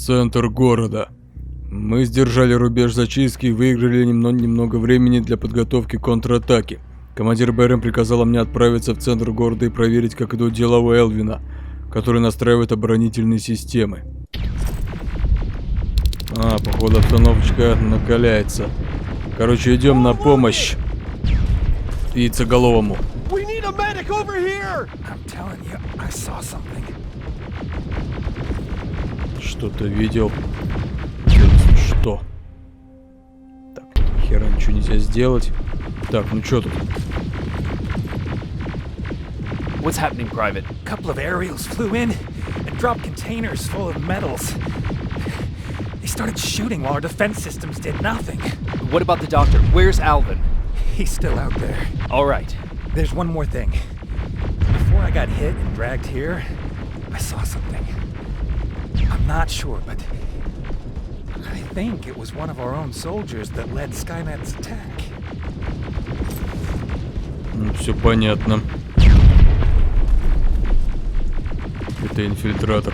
Центр города. Мы сдержали рубеж зачистки и выиграли немного времени для подготовки контратаки. Командир БРМ приказала мне отправиться в центр города и проверить, как идут дела у Элвина, который настраивает оборонительные системы. Походу обстановочка накаляется. Короче, идем на помощь яйцеголовому. Что-то видел. Что? Так, хера ничего нельзя сделать. Так, ну что тут? What's happening, Private? A couple of aerials flew in and dropped containers full of metals. They started shooting while our defense systems did nothing. What about the doctor? Where's Alvin? He's still out there. All right. There's one more thing. Before I got hit and dragged here, I saw something. I'm not sure, but I think it was one of our own soldiers that led Skynet's attack. Ну, все понятно. Это инфильтратор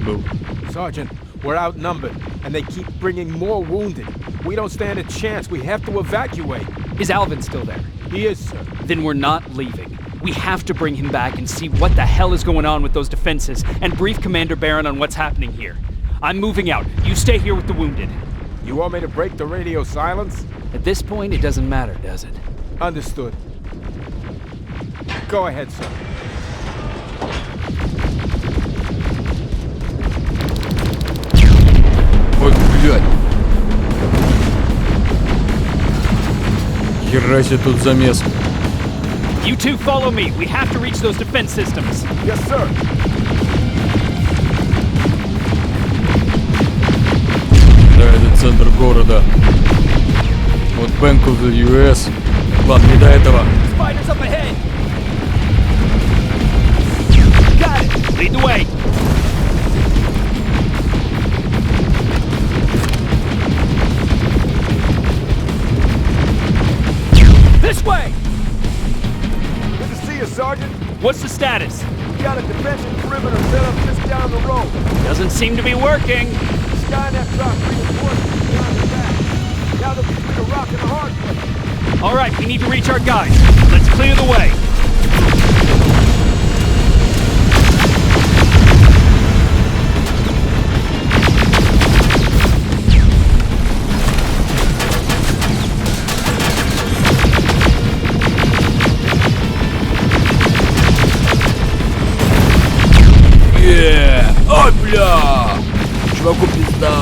был. Sergeant, we're outnumbered, and they keep bringing more wounded. We don't stand a chance. We have to evacuate. Is Alvin still there? He is, sir. Then we're not leaving. We have to bring him back and see what the hell is going on with those defenses and brief Commander Barron on what's happening here. I'm moving out. You stay here with the wounded. You want me to break the radio silence? At this point, it doesn't matter, does it? Understood. Go ahead, sir. Ой, блядь. Хера себе тут замес. You two follow me. We have to reach those defense systems. Yes, sir. Да, это центр города. Вот Bank of the US. Ладно, не до этого. Spiders up ahead. Got it. Lead the way. This way. Good to see you, Sergeant. What's the status? We got a defensive perimeter set up just down the road. Doesn't seem to be working. Skynet dropped reinforcements behind the back. Now they're between a rock and a hard place. All right, we need to reach our guys. Let's clear the way. Ой, бля! Чуваку пизда!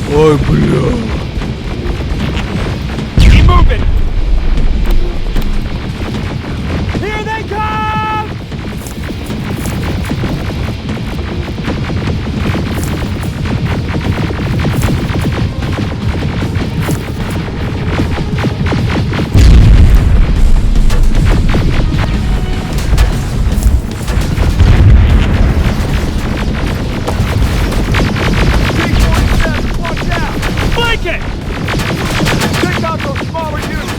Ой, бля. Keep moving. Here they come! Blanket! Take out those smaller units!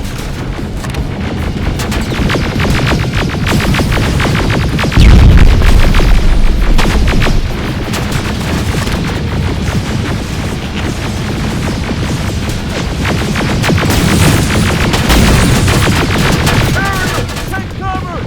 Ariel, take cover!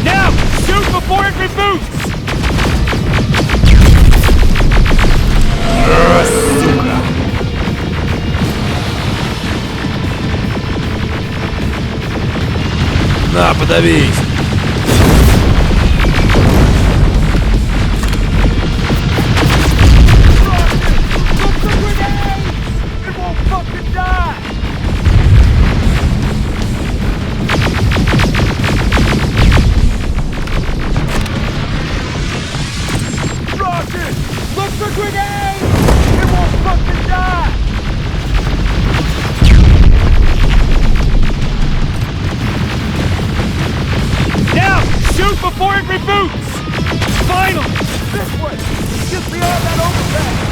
Now, shoot before it reboots! На, подавись! Sergeant! Look for grenades! It won't fucking die! Now! Shoot before it reboots! Finally! This way! Just beyond that overpass!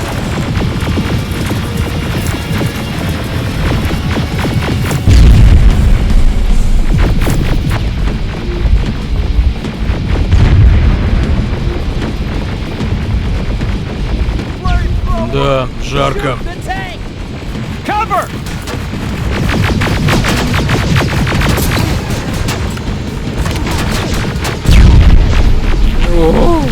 Да, жарко. Cover! О.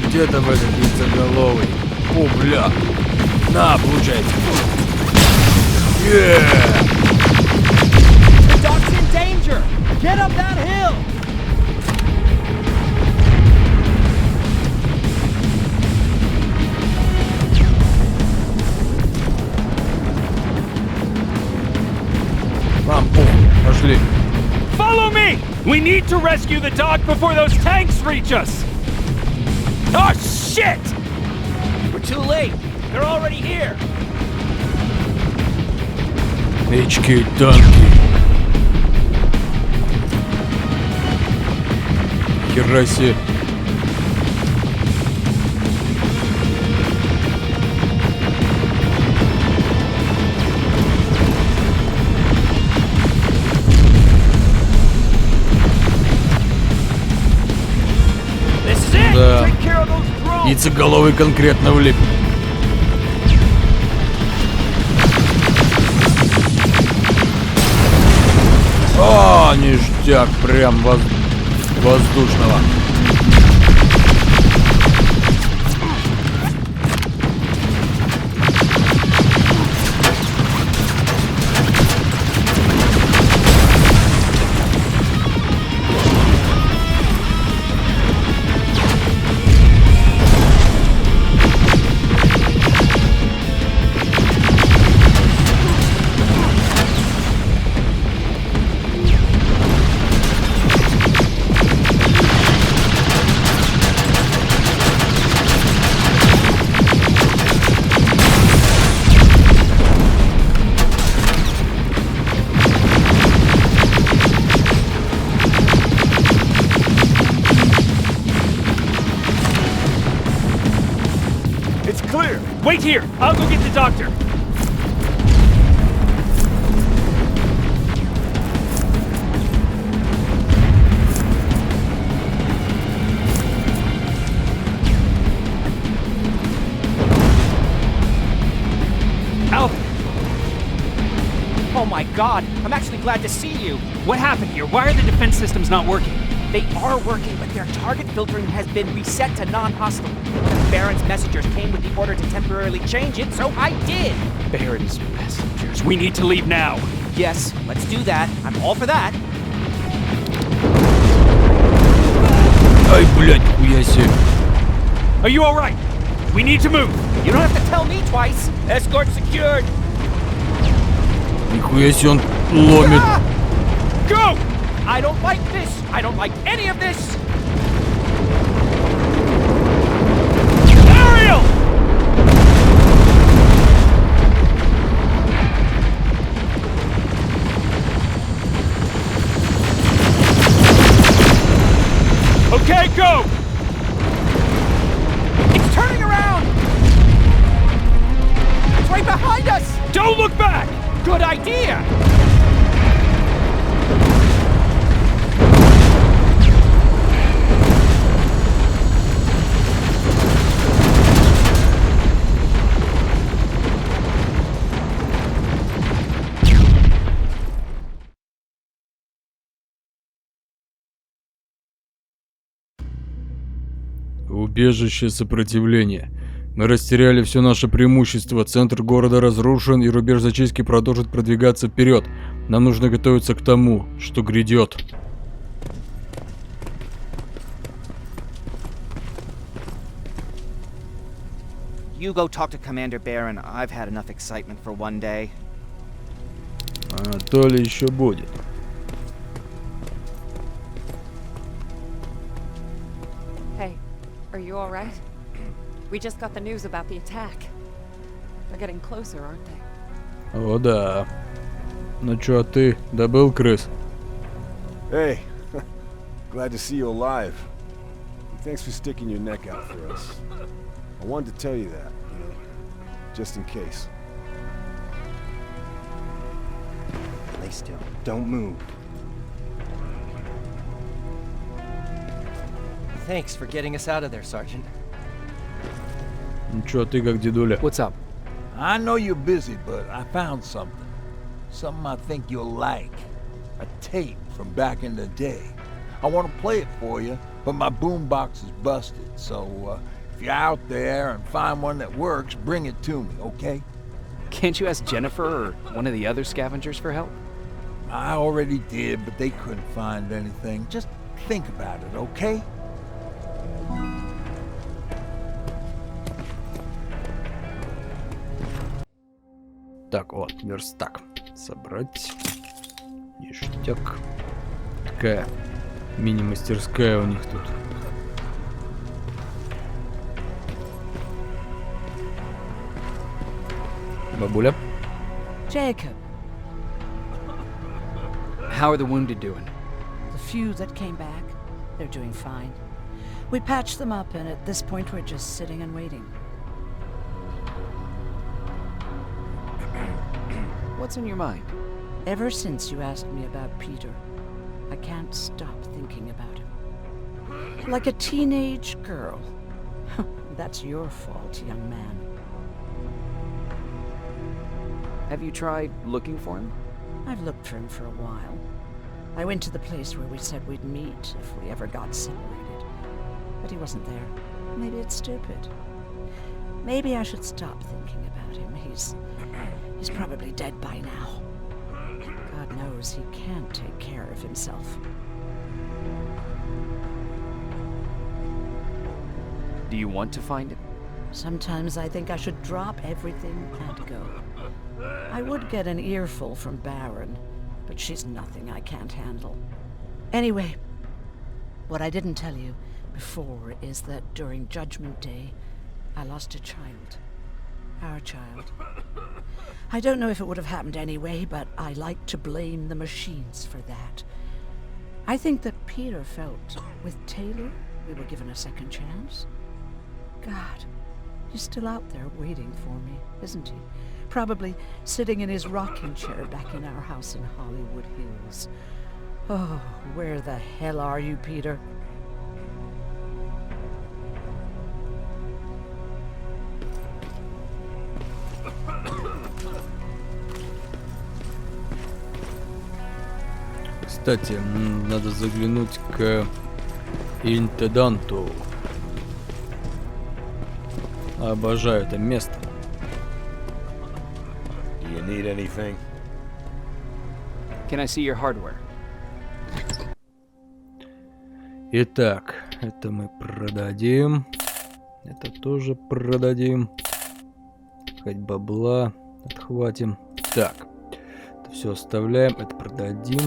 Где там этот яйцеголовый? О, бля. На, получается. The dock's in danger! Get up that hill! Нам похуй, пошли. Follow me! We need to rescue the dock before those tanks reach us! Oh, shit! We're too late. They're already here. Эчки, танки. Хера себе. This is it! Да. Take care of those drones! Яйцеголовый конкретно влип. О, ништяк, прям воздушного. It's clear! Wait here! I'll go get the doctor! Alvin! Oh my god, I'm actually glad to see you. What happened here? Why are the defense systems not working? They are working, but their target filtering has been reset to non-hostile. One of Baron's messengers came with the order to temporarily change it, so I did. Baron's messengers. We need to leave now. Yes, let's do that. I'm all for that. Ай, блядь, хуя себе. Are you alright? We need to move. You don't have to tell me twice. Escort secured. Нихуя себе он ломит. Go! I don't like this. I don't like any of this. Ariel! Okay, go! It's turning around. It's right behind us. Don't look back! Good idea. Убежище сопротивления. Мы растеряли все наше преимущество, центр города разрушен, и рубеж зачистки продолжит продвигаться вперед. Нам нужно готовиться к тому, что грядет. You go talk to Commander Baron. I've had enough excitement for one day. А то ли еще будет. Hey, are you all right? We just got the news about the attack. They're getting closer, aren't they? О да. Ну чё, а ты добыл крыс? Hey, glad to see you alive. Thanks for sticking your neck out for us. I wanted to tell you that, you know, just in case. Lay still. Don't move. Thanks for getting us out of there, Sergeant. Ну чё, а ты как дедуля? What's up? I know you're busy, but I found something. Something I think you'll like. A tape from back in the day. I want to play it for you, but my boombox is busted, so if you're out there and find one that works, bring it to me, okay? Can't you ask Jennifer or one of the other scavengers for help? I already did, but they couldn't find anything. Just think about it, okay? Так, вот, верстак. Собрать. Ништяк. Такая мини-мастерская у них тут. Бабуля. Jacob, How are the wounded doing? the few that came back, they're doing fine. We patched them up, and at this point we're just sitting and waiting. What's on your mind? Ever since you asked me about Peter, I can't stop thinking about him. Like a teenage girl. That's your fault, young man. Have you tried looking for him? I've looked for him for a while. I went to the place where we said we'd meet if we ever got separated. But he wasn't there. Maybe it's stupid. Maybe I should stop thinking about him. He's probably dead by now. God knows he can't take care of himself. Do you want to find him? Sometimes I think I should drop everything and go. I would get an earful from Baron, but she's nothing I can't handle. Anyway, what I didn't tell you before is that during Judgment Day, I lost a child. Our child. I don't know if it would have happened anyway, but I like to blame the machines for that. I think that Peter felt with Taylor we were given a second chance. God, he's still out there waiting for me, isn't he? Probably sitting in his rocking chair back in our house in Hollywood Hills. Oh, where the hell are you, Peter? Кстати, надо заглянуть к интенданту. Обожаю это место. Do you need anything? Can I see your hardware? Итак, это мы продадим. Это тоже продадим. Хоть бабла отхватим. Так, это все оставляем. Это продадим.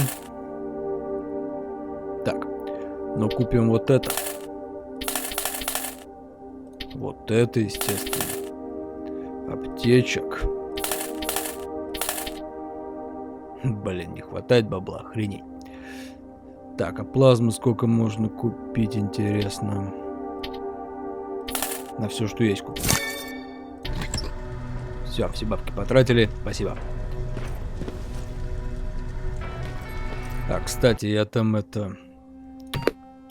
Так, но купим вот это. Вот это, естественно. Аптечек. Блин, не хватает бабла, охренеть. Так, а плазмы сколько можно купить, интересно? На все, что есть, купим. Все бабки потратили. Спасибо. Так, кстати, я там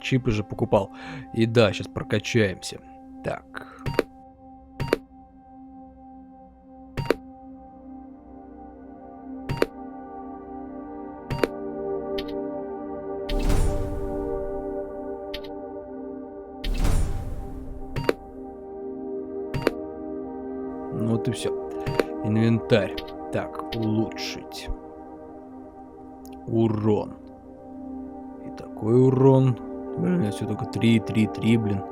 чипы же покупал. И да, сейчас прокачаемся. Так. Ну вот и все. Инвентарь. Так, улучшить. Урон. И такой урон. Блин, у меня все только 3, блин.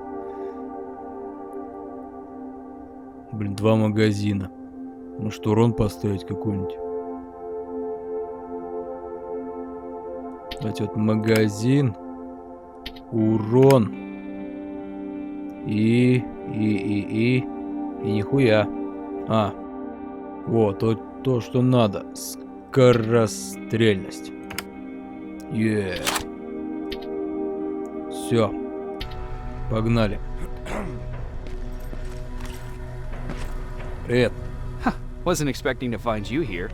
Блин, 2 магазина. Может, урон поставить какой-нибудь? Давайте вот магазин. Урон. И нихуя. А. Вот, то, что надо. Скорострельность. Все. Погнали. Привет. Wasn't expecting to find you here.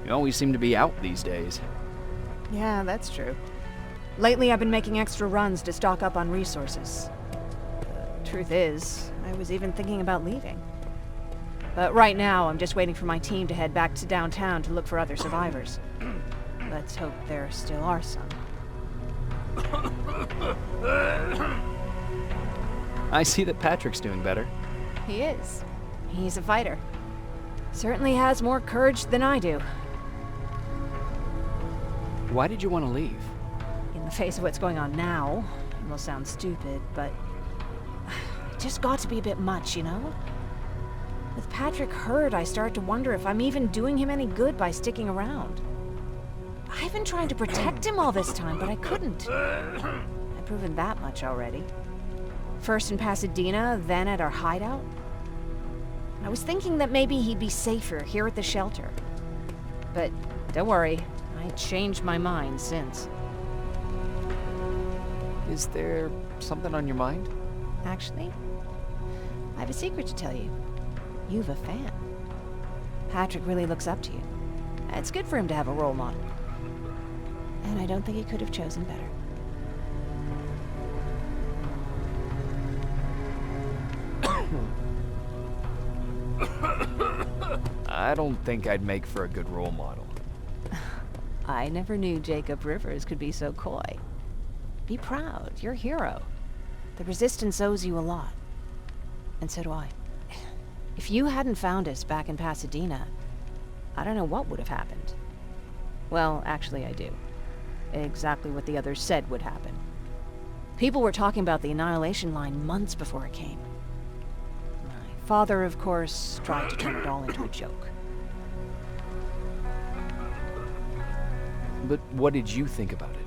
You always seem to be out these days. Yeah, that's true. Lately, I've been making extra runs to stock up on resources. Truth is, I was even thinking about leaving. But right now, I'm just waiting for my team to head back to downtown to look for other survivors. Let's hope there still are some. I see that Patrick's doing better. He is. He's a fighter. Certainly has more courage than I do. Why did you want to leave? In the face of what's going on now, it will sound stupid, but it just got to be a bit much, you know? With Patrick hurt, I started to wonder if I'm even doing him any good by sticking around. I've been trying to protect him all this time, but I couldn't. I've proven that much already. First in Pasadena, then at our hideout. I was thinking that maybe he'd be safer here at the shelter. But don't worry, I changed my mind since. Is there something on your mind? Actually, I have a secret to tell you. You've a fan. Patrick really looks up to you. It's good for him to have a role model. And I don't think he could have chosen better. I don't think I'd make for a good role model. I never knew Jacob Rivers could be so coy. Be proud, you're a hero. The Resistance owes you a lot. And so do I. If you hadn't found us back in Pasadena, I don't know what would have happened. Well, actually I do. Exactly what the others said would happen. People were talking about the Annihilation Line months before it came. My father, of course, tried to turn it all into a joke. But what did you think about it?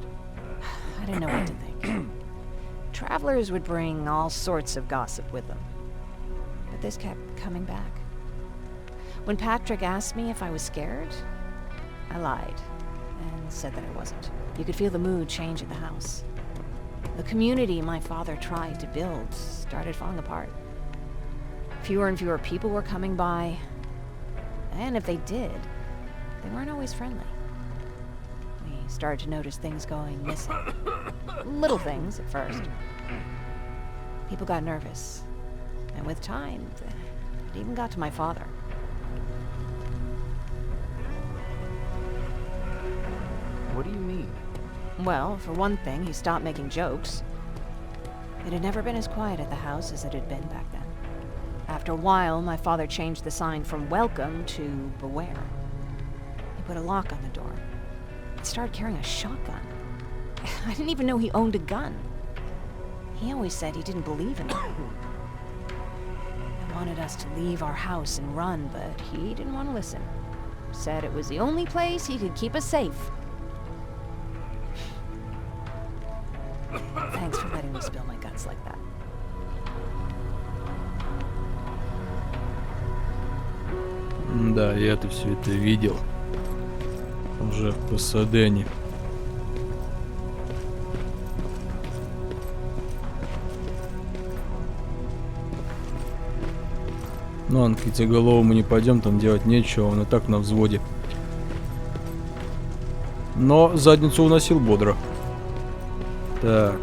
I didn't know what to think. Travelers would bring all sorts of gossip with them. But this kept coming back. When Patrick asked me if I was scared, I lied and said that I wasn't. You could feel the mood change in the house. The community my father tried to build started falling apart. Fewer and fewer people were coming by, and if they did, they weren't always friendly. We started to notice things going missing. Little things at first. People got nervous, and with time, it even got to my father. What do you mean? Well, for one thing, he stopped making jokes. It had never been as quiet at the house as it had been back then. After a while, my father changed the sign from welcome to beware. He put a lock on the door. He started carrying a shotgun. I didn't even know he owned a gun. He always said he didn't believe in them. He wanted us to leave our house and run, but he didn't want to listen. Said it was the only place he could keep us safe. Thanks for letting me spill my guts like that. Да, я-то все это видел. Уже в Пасадене. Ну, а на Птицеголову мы не пойдем, там делать нечего, он и так на взводе. Но задницу уносил бодро. Так.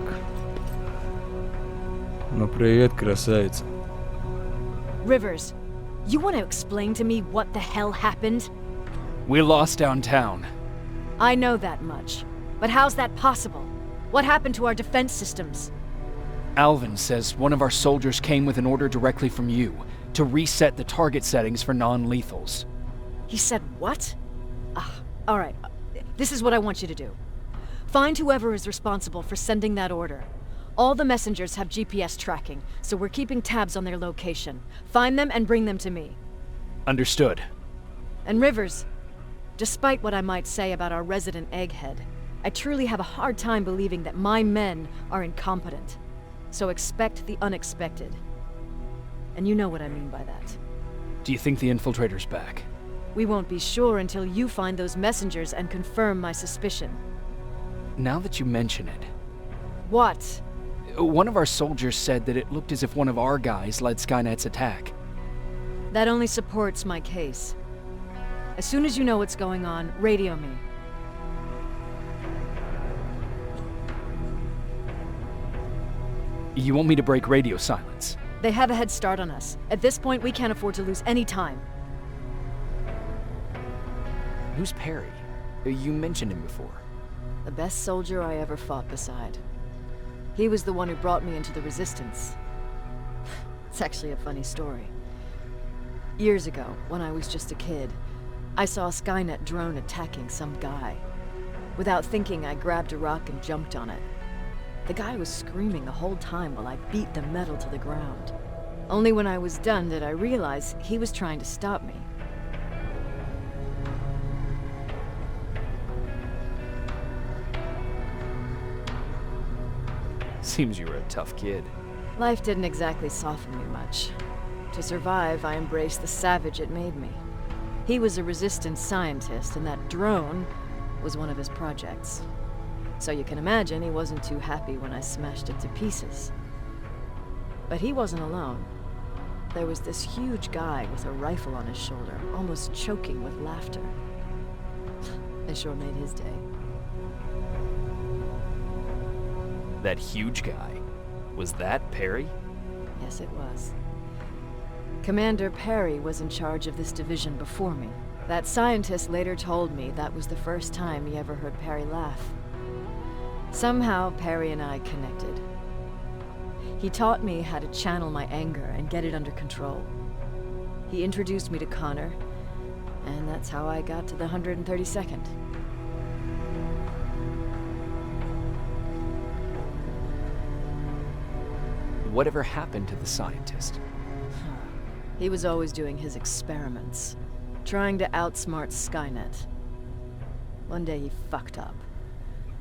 Ну, привет, красавица. Rivers, you want to explain to me what the hell happened? We lost downtown. I know that much. But how's that possible? What happened to our defense systems? Alvin says one of our soldiers came with an order directly from you to reset the target settings for non-lethals. He said what? Alright. This is what I want you to do. Find whoever is responsible for sending that order. All the messengers have GPS tracking, so we're keeping tabs on their location. Find them and bring them to me. Understood. And Rivers, despite what I might say about our resident egghead, I truly have a hard time believing that my men are incompetent. So expect the unexpected. And you know what I mean by that. Do you think the infiltrator's back? We won't be sure until you find those messengers and confirm my suspicion. Now that you mention it... What? One of our soldiers said that it looked as if one of our guys led Skynet's attack. That only supports my case. As soon as you know what's going on, radio me. You want me to break radio silence? They have a head start on us. At this point, we can't afford to lose any time. Who's Perry? You mentioned him before. The best soldier I ever fought beside. He was the one who brought me into the Resistance. It's actually a funny story. Years ago, when I was just a kid, I saw a Skynet drone attacking some guy. Without thinking, I grabbed a rock and jumped on it. The guy was screaming the whole time while I beat the metal to the ground. Only when I was done did I realize he was trying to stop me. Seems you were a tough kid. Life didn't exactly soften me much. To survive, I embraced the savage it made me. He was a resistance scientist, and that drone was one of his projects. So you can imagine he wasn't too happy when I smashed it to pieces. But he wasn't alone. There was this huge guy with a rifle on his shoulder, almost choking with laughter. I sure made his day. That huge guy. Was that Perry? Yes, it was. Commander Perry was in charge of this division before me. That scientist later told me that was the first time he ever heard Perry laugh. Somehow, Perry and I connected. He taught me how to channel my anger and get it under control. He introduced me to Connor, and that's how I got to the 132nd. Whatever happened to the scientist? He was always doing his experiments, trying to outsmart Skynet. One day he fucked up.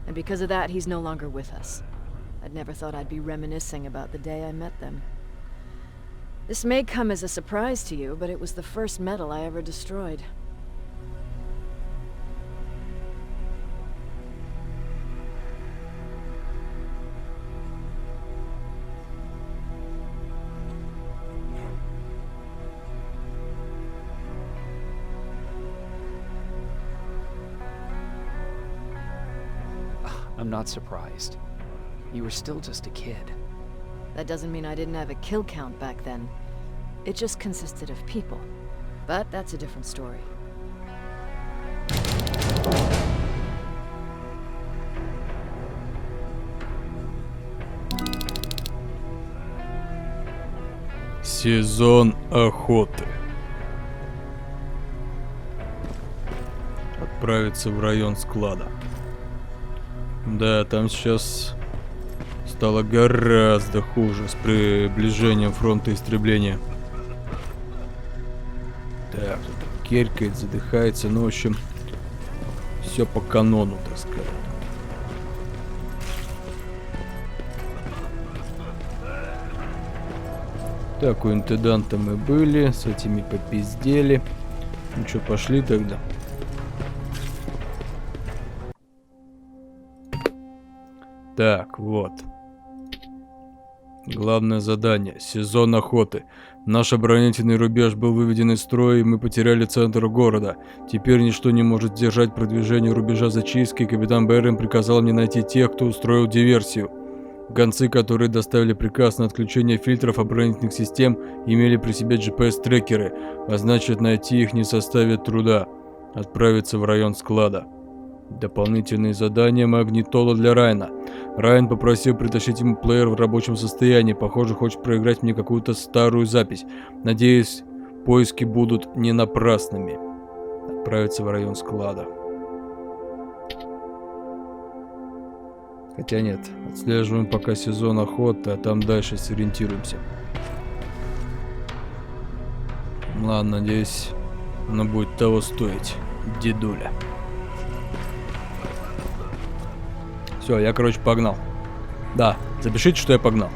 And because of that, he's no longer with us. I'd never thought I'd be reminiscing about the day I met them. This may come as a surprise to you, but it was the first metal I ever destroyed. I'm not surprised. You were still just a kid. That doesn't mean I didn't have a kill count back then. It just consisted of people. But that's a different story. Сезон охоты. Отправиться в район склада. Да, там сейчас стало гораздо хуже с приближением фронта истребления. Так, кто-то керкает, задыхается, ну, в общем, все по канону, так сказать. Так, у интенданта мы были, с этими попиздели. Ну что, пошли тогда? Так, вот. Главное задание. Сезон охоты. Наш оборонительный рубеж был выведен из строя, и мы потеряли центр города. Теперь ничто не может сдержать продвижение рубежа зачистки, и капитан Бэрон приказал мне найти тех, кто устроил диверсию. Гонцы, которые доставили приказ на отключение фильтров оборонительных систем, имели при себе GPS-трекеры, а значит, найти их не составит труда. Отправиться в район склада. Дополнительные задания магнитола для Райана. Райан попросил притащить ему плеер в рабочем состоянии. Похоже, хочет проиграть мне какую-то старую запись. Надеюсь, поиски будут не напрасными. Отправиться в район склада. Хотя нет, отслеживаем пока сезон охоты, а там дальше сориентируемся. Ладно, надеюсь, оно будет того стоить, дедуля. Все, я, короче, погнал. Да, запишите, что я погнал.